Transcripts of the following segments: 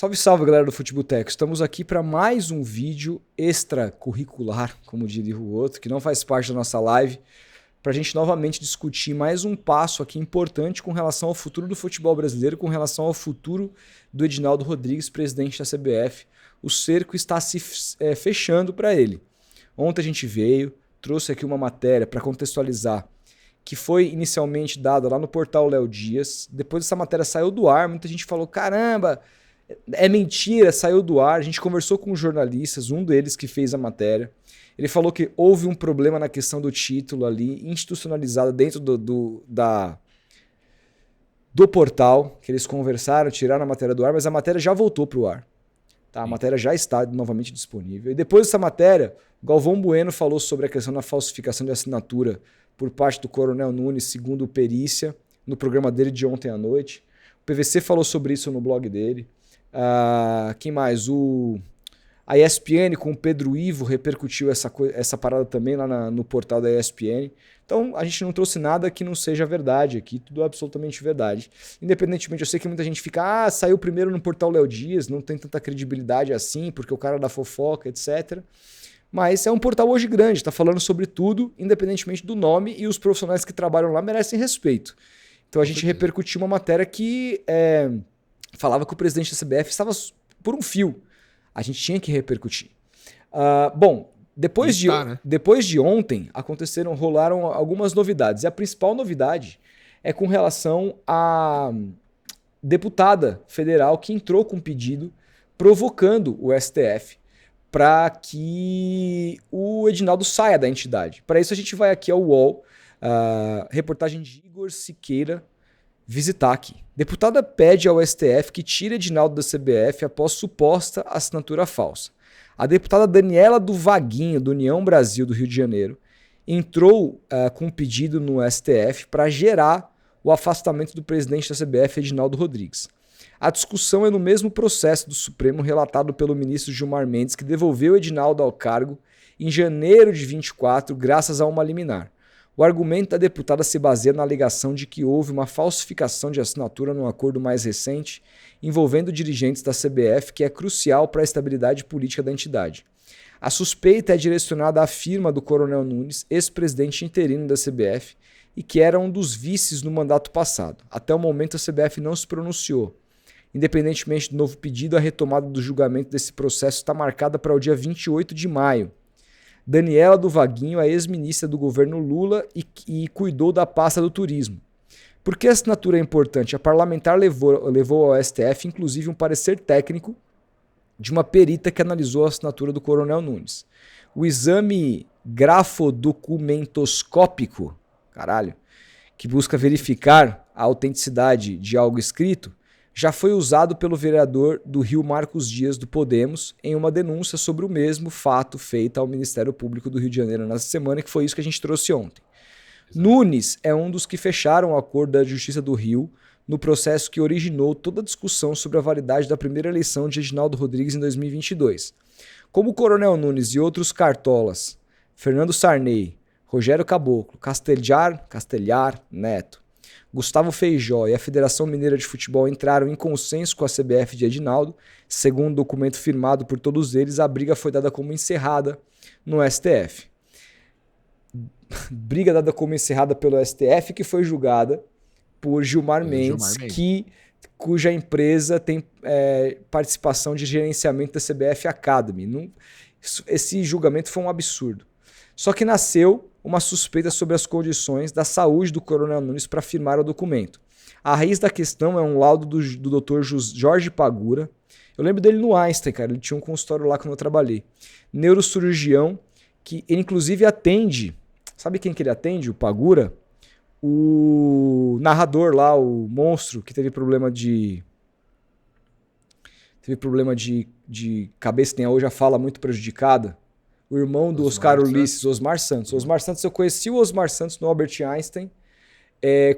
Salve, salve, galera do Futeboteco. Estamos aqui para mais um vídeo extracurricular, como diria o outro, que não faz parte da nossa live, para a gente novamente discutir mais um passo aqui importante com relação ao futuro do futebol brasileiro, com relação ao futuro do Edinaldo Rodrigues, presidente da CBF. O cerco está se fechando para ele. Ontem a gente veio, trouxe aqui uma matéria para contextualizar, que foi inicialmente dada lá no portal Léo Dias. Depois essa matéria saiu do ar, muita gente falou, caramba, é mentira, saiu do ar. A gente conversou com os jornalistas, um deles que fez a matéria. Ele falou que houve um problema na questão do título ali, institucionalizado dentro do portal, que eles conversaram, tiraram a matéria do ar, mas a matéria já voltou para o ar. Tá? A matéria já está novamente disponível. E depois dessa matéria, o Galvão Bueno falou sobre a questão da falsificação de assinatura por parte do Coronel Nunes, segundo perícia, no programa dele de ontem à noite. O PVC falou sobre isso no blog dele. Quem mais? A ESPN com o Pedro Ivo repercutiu essa parada também lá no portal da ESPN. Então a gente não trouxe nada que não seja verdade aqui, tudo absolutamente verdade. Independentemente, eu sei que muita gente fica, saiu primeiro no portal Léo Dias, não tem tanta credibilidade assim, porque o cara da fofoca, etc. Mas é um portal hoje grande, tá falando sobre tudo, independentemente do nome, e os profissionais que trabalham lá merecem respeito. Então a gente repercutiu uma matéria que falava que o presidente da CBF estava por um fio. A gente tinha que repercutir. Bom, depois de ontem, rolaram algumas novidades. E a principal novidade é com relação à deputada federal que entrou com um pedido provocando o STF para que o Edinaldo saia da entidade. Para isso a gente vai aqui ao UOL, reportagem de Igor Siqueira, visitar aqui. Deputada pede ao STF que tire Edinaldo da CBF após suposta assinatura falsa. A deputada Daniela do Vaguinho, do União Brasil do Rio de Janeiro, entrou com um pedido no STF para gerar o afastamento do presidente da CBF, Edinaldo Rodrigues. A discussão é no mesmo processo do Supremo relatado pelo ministro Gilmar Mendes, que devolveu Edinaldo ao cargo em janeiro de 24, graças a uma liminar. O argumento da deputada se baseia na alegação de que houve uma falsificação de assinatura num acordo mais recente envolvendo dirigentes da CBF, que é crucial para a estabilidade política da entidade. A suspeita é direcionada à firma do Coronel Nunes, ex-presidente interino da CBF, e que era um dos vices no mandato passado. Até o momento, a CBF não se pronunciou. Independentemente do novo pedido, a retomada do julgamento desse processo está marcada para o dia 28 de maio. Daniela do Vaguinho é ex-ministra do governo Lula e cuidou da pasta do turismo. Por que a assinatura é importante? A parlamentar levou ao STF, inclusive, um parecer técnico de uma perita que analisou a assinatura do Coronel Nunes. O exame grafodocumentoscópico, que busca verificar a autenticidade de algo escrito, já foi usado pelo vereador do Rio Marcos Dias, do Podemos, em uma denúncia sobre o mesmo fato feita ao Ministério Público do Rio de Janeiro nessa semana, que foi isso que a gente trouxe ontem. Exato. Nunes é um dos que fecharam o acordo da Justiça do Rio no processo que originou toda a discussão sobre a validade da primeira eleição de Edinaldo Rodrigues em 2022. Como o Coronel Nunes e outros cartolas, Fernando Sarney, Rogério Caboclo, Castelhar Neto, Gustavo Feijó e a Federação Mineira de Futebol entraram em consenso com a CBF de Edinaldo. Segundo documento firmado por todos eles, a briga foi dada como encerrada no STF. Briga dada como encerrada pelo STF, que foi julgada por Gilmar Mendes, cuja empresa tem participação de gerenciamento da CBF Academy. Esse julgamento foi um absurdo. Só que nasceu uma suspeita sobre as condições da saúde do Coronel Nunes para firmar o documento. A raiz da questão é um laudo do Dr. Jorge Pagura. Eu lembro dele no Einstein, cara. Ele tinha um consultório lá quando eu trabalhei. Neurocirurgião, que ele inclusive atende. Sabe quem que ele atende? O Pagura? O narrador lá, o monstro, que teve problema de cabeça, tem hoje a fala muito prejudicada. O irmão do Oscar Ulisses, Osmar Santos. Osmar Santos, eu conheci o Osmar Santos no Albert Einstein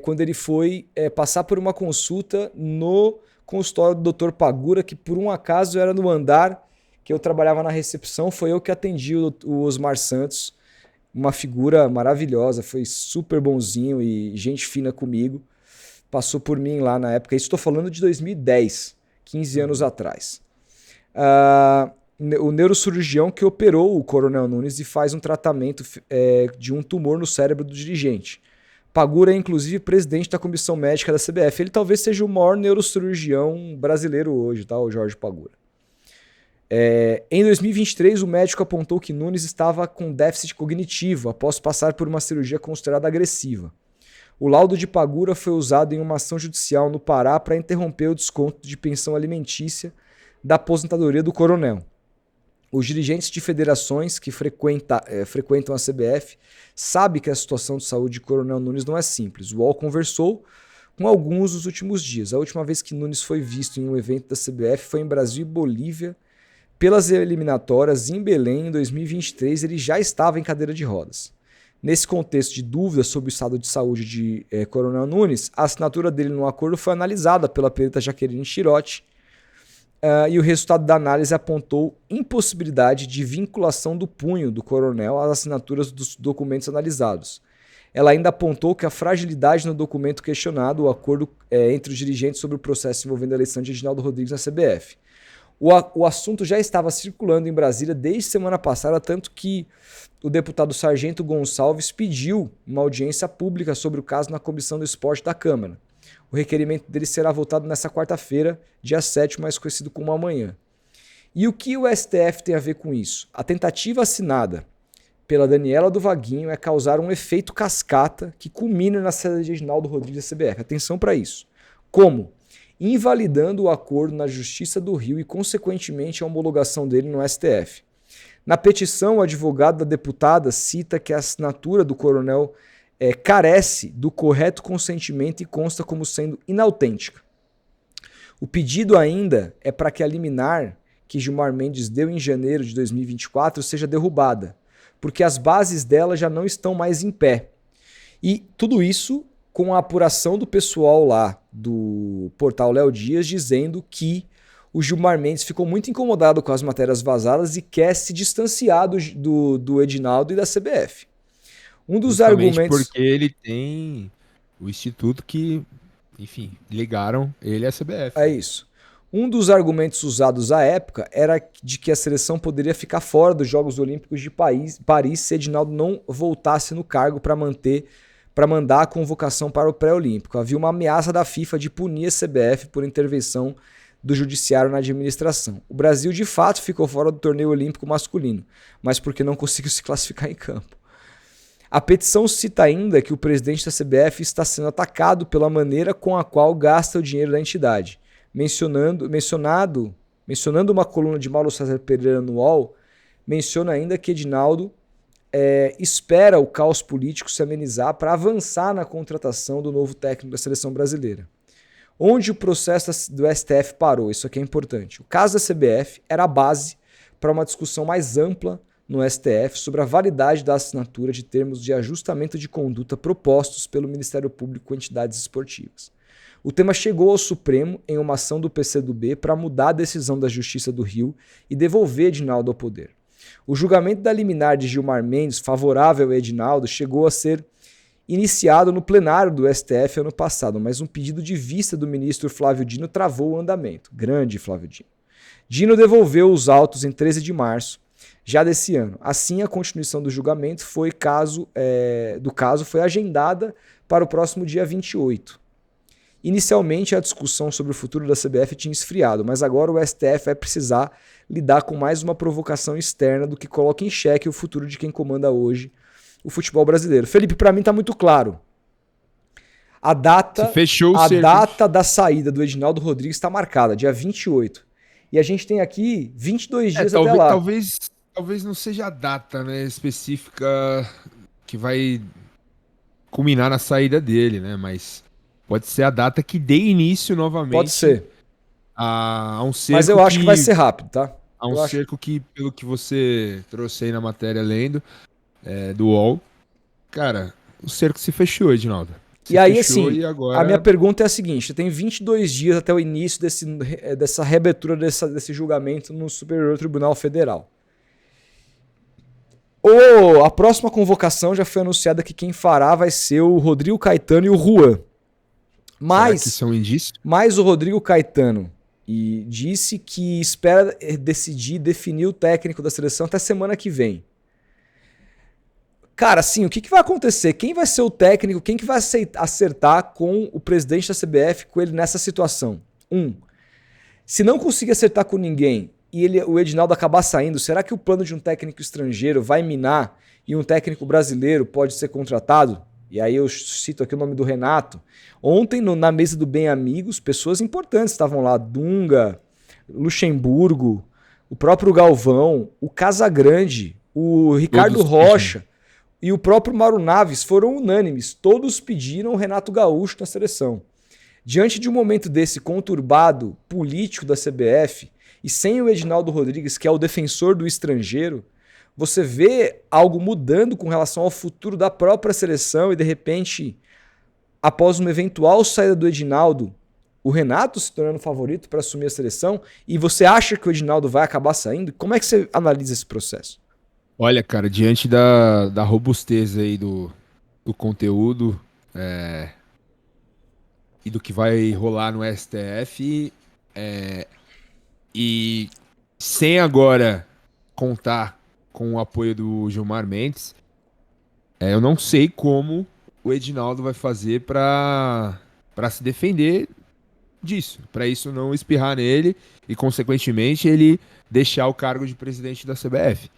quando ele foi passar por uma consulta no consultório do Dr. Pagura, que por um acaso era no andar que eu trabalhava na recepção. Foi eu que atendi o Osmar Santos, uma figura maravilhosa, foi super bonzinho e gente fina comigo. Passou por mim lá na época. Isso estou falando de 2010. 15 anos atrás. O neurocirurgião que operou o Coronel Nunes e faz um tratamento de um tumor no cérebro do dirigente. Pagura é, inclusive, presidente da comissão médica da CBF. Ele talvez seja o maior neurocirurgião brasileiro hoje, tá? O Jorge Pagura. Em 2023, o médico apontou que Nunes estava com déficit cognitivo após passar por uma cirurgia considerada agressiva. O laudo de Pagura foi usado em uma ação judicial no Pará para interromper o desconto de pensão alimentícia da aposentadoria do coronel. Os dirigentes de federações que frequentam a CBF sabem que a situação de saúde de Coronel Nunes não é simples. O UOL conversou com alguns nos últimos dias. A última vez que Nunes foi visto em um evento da CBF foi em Brasil e Bolívia, pelas eliminatórias em Belém em 2023. Ele já estava em cadeira de rodas. Nesse contexto de dúvidas sobre o estado de saúde de Coronel Nunes, a assinatura dele no acordo foi analisada pela perita Jaqueline Chirotti, e o resultado da análise apontou impossibilidade de vinculação do punho do coronel às assinaturas dos documentos analisados. Ela ainda apontou que a fragilidade no documento questionado, o acordo entre os dirigentes sobre o processo envolvendo a eleição de Edinaldo Rodrigues na CBF. O assunto já estava circulando em Brasília desde semana passada, tanto que o deputado Sargento Gonçalves pediu uma audiência pública sobre o caso na Comissão do Esporte da Câmara. O requerimento dele será votado nesta quarta-feira, dia 7, mais conhecido como amanhã. E o que o STF tem a ver com isso? A tentativa assinada pela Daniela do Vaguinho é causar um efeito cascata que culmina na saída de Edinaldo Rodrigues da CBF. Atenção para isso. Como? Invalidando o acordo na Justiça do Rio e, consequentemente, a homologação dele no STF. Na petição, o advogado da deputada cita que a assinatura do coronel carece do correto consentimento e consta como sendo inautêntica. O pedido ainda é para que a liminar que Gilmar Mendes deu em janeiro de 2024 seja derrubada, porque as bases dela já não estão mais em pé. E tudo isso com a apuração do pessoal lá do portal Léo Dias dizendo que o Gilmar Mendes ficou muito incomodado com as matérias vazadas e quer se distanciar do Edinaldo e da CBF. Um dos Justamente argumentos... porque ele tem o instituto que, enfim, ligaram ele à CBF. É isso. Um dos argumentos usados à época era de que a seleção poderia ficar fora dos Jogos Olímpicos de Paris se Edinaldo não voltasse no cargo para mandar a convocação para o pré-olímpico. Havia uma ameaça da FIFA de punir a CBF por intervenção do judiciário na administração. O Brasil, de fato, ficou fora do torneio olímpico masculino, mas porque não conseguiu se classificar em campo. A petição cita ainda que o presidente da CBF está sendo atacado pela maneira com a qual gasta o dinheiro da entidade. Mencionando uma coluna de Mauro César Pereira no UOL, menciona ainda que Edinaldo espera o caos político se amenizar para avançar na contratação do novo técnico da seleção brasileira. Onde o processo do STF parou, isso aqui é importante. O caso da CBF era a base para uma discussão mais ampla no STF sobre a validade da assinatura de termos de ajustamento de conduta propostos pelo Ministério Público com entidades esportivas. O tema chegou ao Supremo em uma ação do PCdoB para mudar a decisão da Justiça do Rio e devolver Edinaldo ao poder. O julgamento da liminar de Gilmar Mendes, favorável a Edinaldo, chegou a ser iniciado no plenário do STF ano passado, mas um pedido de vista do ministro Flávio Dino travou o andamento. Grande Flávio Dino. Dino devolveu os autos em 13 de março, já desse ano. Assim, a continuação do julgamento foi agendada para o próximo dia 28. Inicialmente, a discussão sobre o futuro da CBF tinha esfriado, mas agora o STF vai precisar lidar com mais uma provocação externa do que coloca em xeque o futuro de quem comanda hoje o futebol brasileiro. Felipe, para mim está muito claro. A data da saída do Edinaldo Rodrigues está marcada, dia 28. E a gente tem aqui 22 dias até lá. Talvez não seja a data, né, específica que vai culminar na saída dele, né? Mas pode ser a data que dê início novamente. Pode ser. A um cerco. Mas eu acho que vai ser rápido, tá? A um cerco que, pelo que você trouxe aí na matéria lendo, do UOL, cara, o cerco se fechou, Edinaldo. E aí, assim, a minha pergunta é a seguinte: você tem 22 dias até o início dessa reabertura desse julgamento no Superior Tribunal Federal. A próxima convocação já foi anunciada que quem fará vai ser o Rodrigo Caetano e o Juan. Será que são indícios? Mas o Rodrigo Caetano e disse que espera definir o técnico da seleção até semana que vem. Cara, assim, o que vai acontecer? Quem vai ser o técnico? Quem que vai acertar com o presidente da CBF, com ele nessa situação? Se não conseguir acertar com ninguém e o Edinaldo acabar saindo, será que o plano de um técnico estrangeiro vai minar e um técnico brasileiro pode ser contratado? E aí eu cito aqui o nome do Renato. Ontem, na mesa do Bem Amigos, pessoas importantes estavam lá. Dunga, Luxemburgo, o próprio Galvão, o Casagrande, o Ricardo Rocha e o próprio Mauro Naves foram unânimes. Todos pediram o Renato Gaúcho na seleção. Diante de um momento desse conturbado político da CBF e sem o Edinaldo Rodrigues, que é o defensor do estrangeiro, você vê algo mudando com relação ao futuro da própria seleção e, de repente, após uma eventual saída do Edinaldo, o Renato se tornando favorito para assumir a seleção, e você acha que o Edinaldo vai acabar saindo? Como é que você analisa esse processo? Olha, cara, diante da robustez aí do conteúdo e do que vai rolar no STF, e sem agora contar com o apoio do Gilmar Mendes, eu não sei como o Edinaldo vai fazer para se defender disso, para isso não espirrar nele e, consequentemente, ele deixar o cargo de presidente da CBF.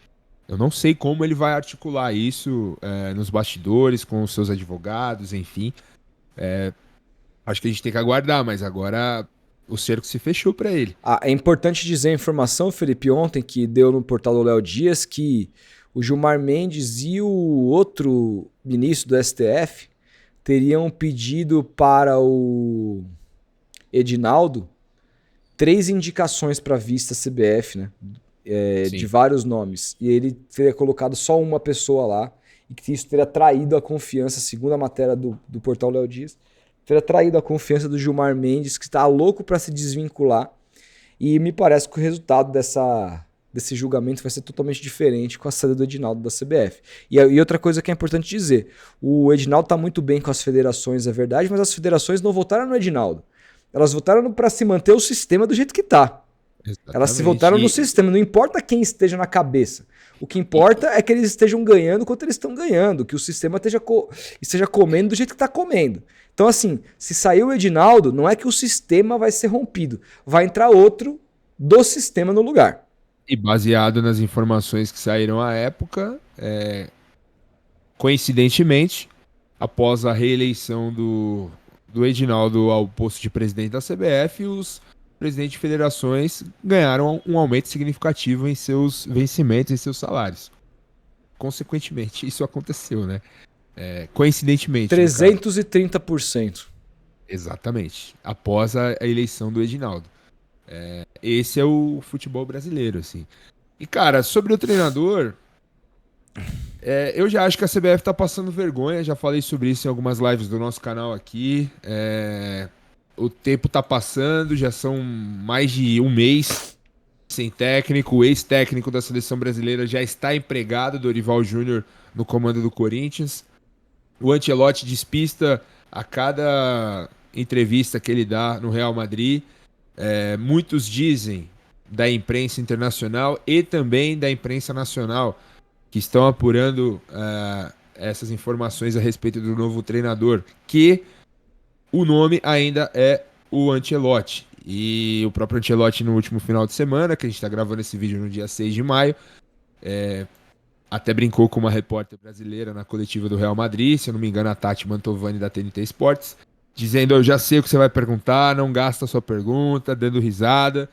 Eu não sei como ele vai articular isso nos bastidores, com os seus advogados, enfim. Acho que a gente tem que aguardar, mas agora o cerco se fechou para ele. É importante dizer a informação, Felipe, ontem que deu no portal do Léo Dias, que o Gilmar Mendes e o outro ministro do STF teriam pedido para o Edinaldo 3 indicações para vista CBF, né? De vários nomes. E ele teria colocado só uma pessoa lá, e que isso teria traído a confiança, segundo a matéria do portal Léo Dias, teria traído a confiança do Gilmar Mendes, que está louco para se desvincular. E me parece que o resultado desse julgamento vai ser totalmente diferente com a saída do Edinaldo da CBF. E outra coisa que é importante dizer, o Edinaldo está muito bem com as federações, é verdade, mas as federações não votaram no Edinaldo. Elas votaram para se manter o sistema do jeito que está. Elas se votaram no sistema, não importa quem esteja na cabeça. O que importa é que eles estejam ganhando quanto eles estão ganhando, que o sistema esteja comendo do jeito que está comendo. Então, assim, se sair o Edinaldo, não é que o sistema vai ser rompido, vai entrar outro do sistema no lugar. E baseado nas informações que saíram à época, coincidentemente, após a reeleição do Edinaldo ao posto de presidente da CBF, os presidentes de federações ganharam um aumento significativo em seus vencimentos, em seus salários. Consequentemente, isso aconteceu, né? Coincidentemente. 330%. Exatamente. Após a eleição do Edinaldo. Esse é o futebol brasileiro, assim. E, cara, sobre o treinador, eu já acho que a CBF tá passando vergonha. Já falei sobre isso em algumas lives do nosso canal aqui. O tempo tá passando, já são mais de um mês sem técnico. O ex-técnico da seleção brasileira já está empregado, Dorival Júnior, no comando do Corinthians. O Ancelotti despista a cada entrevista que ele dá no Real Madrid. Muitos dizem da imprensa internacional e também da imprensa nacional que estão apurando essas informações a respeito do novo treinador, que o nome ainda é o Ancelotti. E o próprio Ancelotti, no último final de semana, que a gente está gravando esse vídeo no dia 6 de maio, até brincou com uma repórter brasileira na coletiva do Real Madrid, se eu não me engano a Tati Mantovani da TNT Sports, dizendo: eu já sei o que você vai perguntar, não gasta a sua pergunta, dando risada.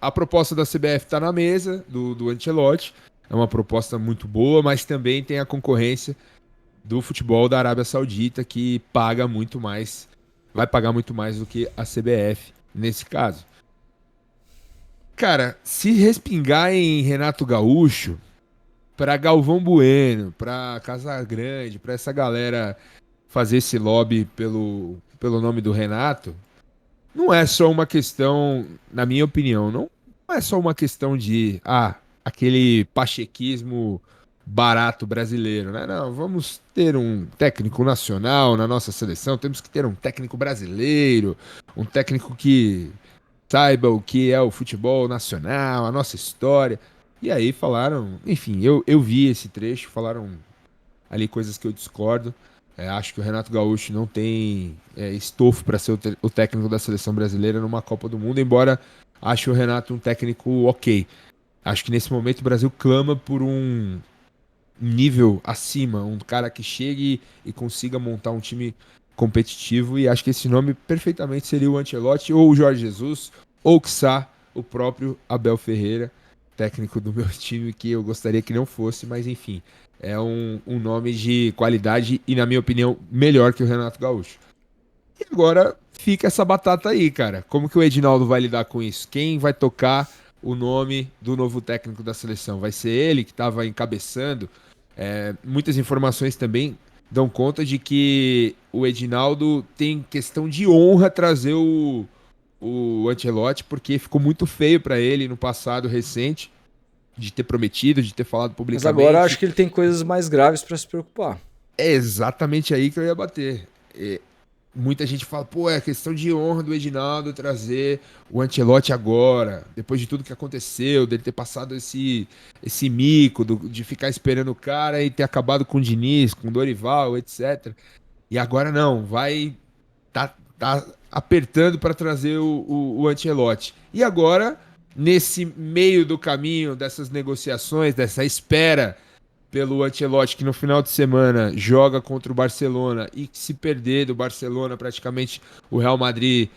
A proposta da CBF está na mesa, do Ancelotti, é uma proposta muito boa, mas também tem a concorrência do futebol da Arábia Saudita, que paga muito mais, vai pagar muito mais do que a CBF nesse caso. Cara, se respingar em Renato Gaúcho, para Galvão Bueno, para Casagrande, para essa galera fazer esse lobby pelo nome do Renato, não é só uma questão, na minha opinião, não é só uma questão de aquele pachequismo barato brasileiro, né? Não, vamos ter um técnico nacional na nossa seleção, temos que ter um técnico brasileiro, um técnico que saiba o que é o futebol nacional, a nossa história. E aí falaram, enfim, eu vi esse trecho, falaram ali coisas que eu discordo. Acho que o Renato Gaúcho não tem estofo para ser o técnico da seleção brasileira numa Copa do Mundo, embora ache o Renato um técnico ok. Acho que nesse momento o Brasil clama por um nível acima, um cara que chegue e consiga montar um time competitivo, e acho que esse nome perfeitamente seria o Ancelotti ou o Jorge Jesus, ou quiçá o próprio Abel Ferreira, técnico do meu time, que eu gostaria que não fosse, mas enfim, é um nome de qualidade e, na minha opinião, melhor que o Renato Gaúcho. E agora fica essa batata aí, cara. Como que o Edinaldo vai lidar com isso? Quem vai tocar o nome do novo técnico da seleção? Vai ser ele que estava encabeçando? Muitas informações também dão conta de que o Edinaldo tem questão de honra trazer o Ancelotti, porque ficou muito feio para ele no passado recente de ter prometido, de ter falado Mas agora eu publicamente. acho que ele tem coisas mais graves para se preocupar. É exatamente aí que eu ia bater. Muita gente fala, pô, é questão de honra do Edinaldo trazer o Ancelotti agora, depois de tudo que aconteceu, dele ter passado esse mico de ficar esperando o cara e ter acabado com o Diniz, com o Dorival, etc. E agora não, tá apertando para trazer o Ancelotti. E agora, nesse meio do caminho dessas negociações, dessa espera pelo Ancelotti, que no final de semana joga contra o Barcelona, e que se perder do Barcelona, praticamente o Real Madrid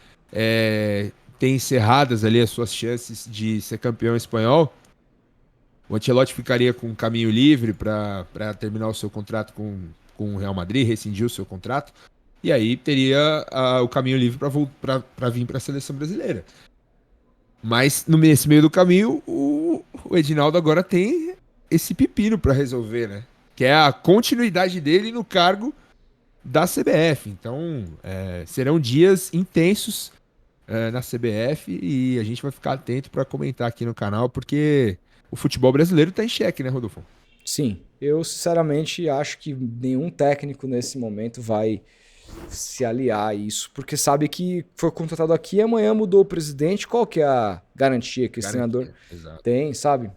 tem encerradas ali as suas chances de ser campeão espanhol. O Ancelotti ficaria com um caminho livre para terminar o seu contrato com o Real Madrid, rescindir o seu contrato, e aí teria o caminho livre para vir para a seleção brasileira. Mas nesse meio do caminho, o Edinaldo agora tem esse pepino para resolver, né? Que é a continuidade dele no cargo da CBF. Então, serão dias intensos na CBF, e a gente vai ficar atento para comentar aqui no canal, porque o futebol brasileiro está em xeque, né, Rodolfo? Sim, eu sinceramente acho que nenhum técnico nesse momento vai se aliar a isso, porque sabe que foi contratado aqui e amanhã mudou o presidente. Qual que é a garantia que esse treinador Garantia, exato. tem, sabe?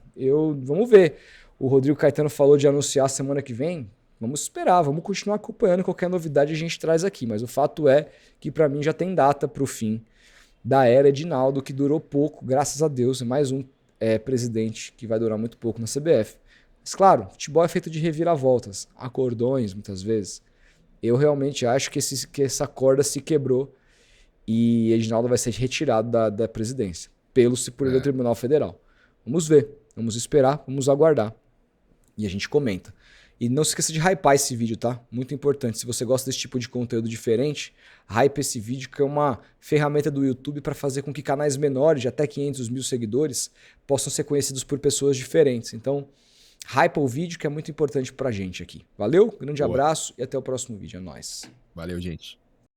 Vamos ver. O Rodrigo Caetano falou de anunciar semana que vem. Vamos esperar, vamos continuar acompanhando. Qualquer novidade a gente traz aqui, mas o fato é que para mim já tem data para o fim da era Edinaldo, que durou pouco, graças a Deus. É mais um presidente que vai durar muito pouco na CBF. Mas claro, futebol é feito de reviravoltas, acordões muitas vezes. Eu realmente acho que essa corda se quebrou e Edinaldo vai ser retirado da presidência pelo Superior Tribunal Federal. Vamos ver, vamos esperar, vamos aguardar e a gente comenta. E não se esqueça de hypar esse vídeo, tá? Muito importante. Se você gosta desse tipo de conteúdo diferente, hype esse vídeo, que é uma ferramenta do YouTube para fazer com que canais menores, de até 500 mil seguidores, possam ser conhecidos por pessoas diferentes. Então, hypa o vídeo, que é muito importante pra gente aqui. Valeu, grande Boa. abraço e até o próximo vídeo. É nóis. Valeu, gente.